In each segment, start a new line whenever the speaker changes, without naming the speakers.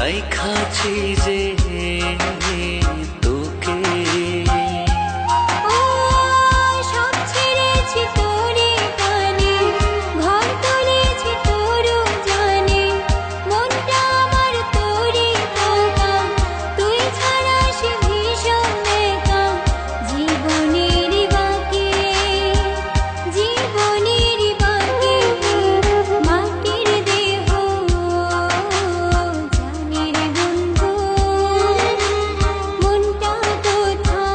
রাইখাছি যে তোকে।
সব ছেড়েছি তোরে টানে, ঘর তুলেছি তোর জানে, মনটা আমার তোরে টাকা, তুই ছাড়া সে ভীষণ একা। জীবনের বাকি, জীবনের বাকি, মাটির দেহ জানের বন্ধু, মনটা কোথায়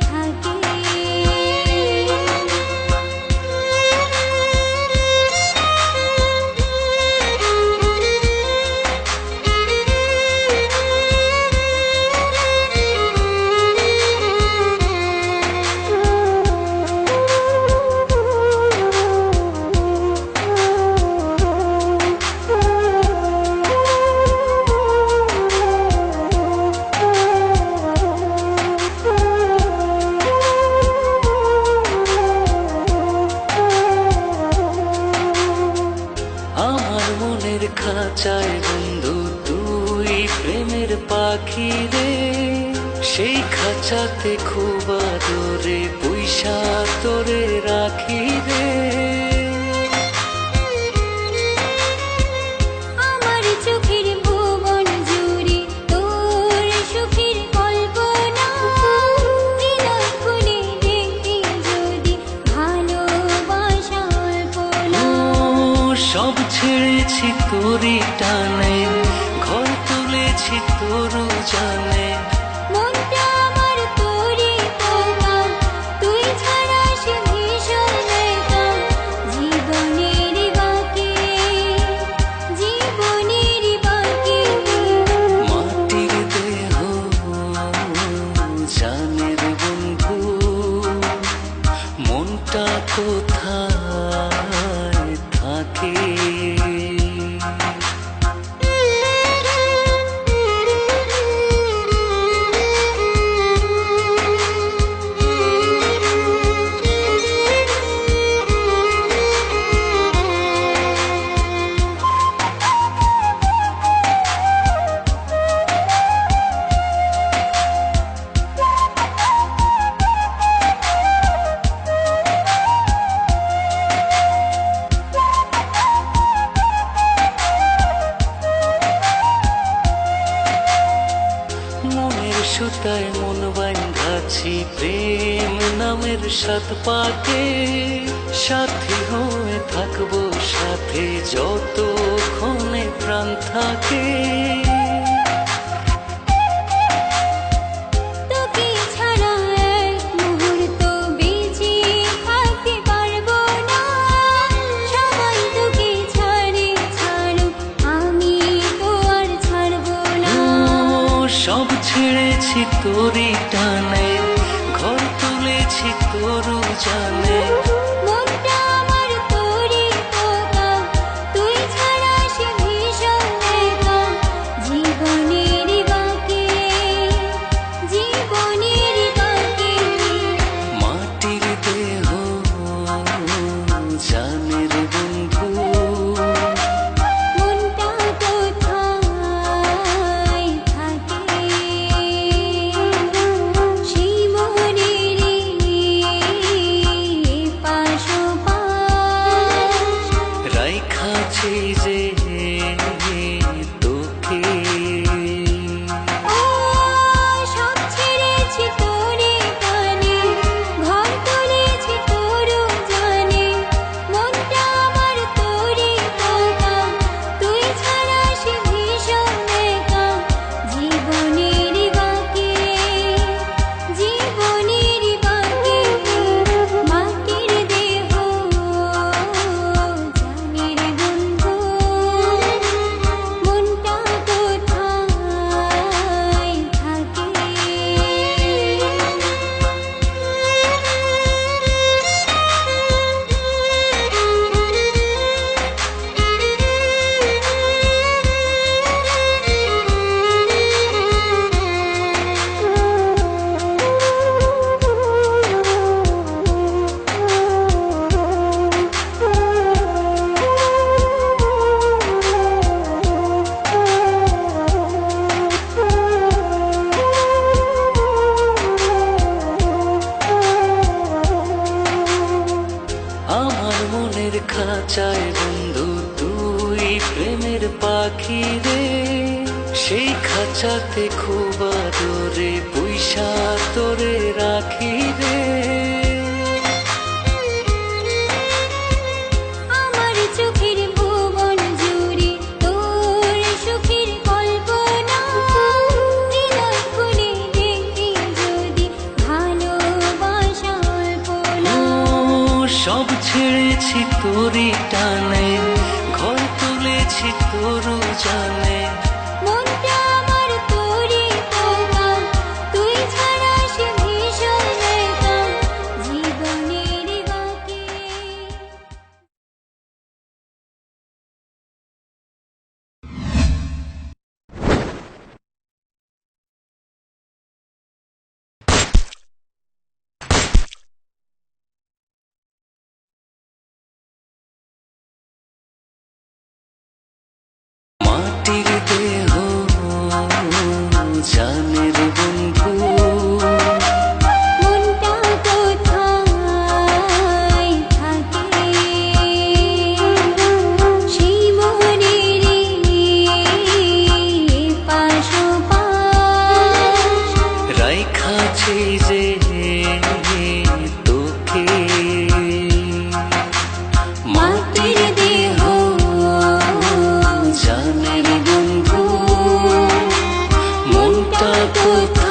থাকে।
আমার মনের খাঁচায় বন্ধু তুই প্রেমের পাখি রে, সেই খাঁচাতে খুব আদরে পয়সা তোরে রাখি রে।
আমার চোখের ভুবন জুড়ে তোর সুখের কল্পনা, হৃদয় খুলে দেখি যদি ভালোবাসা অল্প না।
সব ছেড়েছি তোরই টানে, ঘর তুলেছি তোর জানে,
মনটা আমার তোরে টাকা, তুই ছাড়া সে ভীষণ একা। জীবনের বাকি, জীবনের বাকি,
মাটির দেহ জানের বন্ধু, মনটা কোথায় থাকে। মনের সুতায় মন বাঁধাছি প্রেম নামের সাত পাকে, সাথী হয়ে থাকবো সাথে যতক্ষণে প্রাণ থাকে।
তোকে ছাড়া এক মুহূর্ত বেঁচে থাকতে পারবো না। সবাই তোকে ছাড়ে ছাড়ুক, আমি তো আর ছাড়বো না।
সব ছেড়েছি তোরই টানে, ঘর তুলেছি তোর জানে,
মনটা আমার তোরে টাকা, তুই ছাড়া সে ভীষণ একা। জীবনের বাকি, জীবনের বাকি,
মাটির দেহ জানের বন্ধু,
মনটা কোথায় থাকে। সেই মনের
সেই খাঁচাতে খুব আদরে পয়সা তোরে রাখি রে।
আমার চোখের ভুবন জুড়ে তোর সুখের কল্পনা, হৃদয় খুলে দেখি যদি ভালোবাসা অল্পনা।
সব ছেড়েছি তোরই টানে, ঘর তুলেছি তোর জানে।
মনটা আমার তোরই পোকা, তুই ছাড়া সে ভীষণ একা জীবনের বাকি।
মাটির দেহ জানের বন্ধু,
মনটা কোথায় থাকে সেই মনেরই পাশোপাশ।
রাইখাছি যে তোকে
মাটির দেহ
জানের বন্ধু, মনটা কোথায়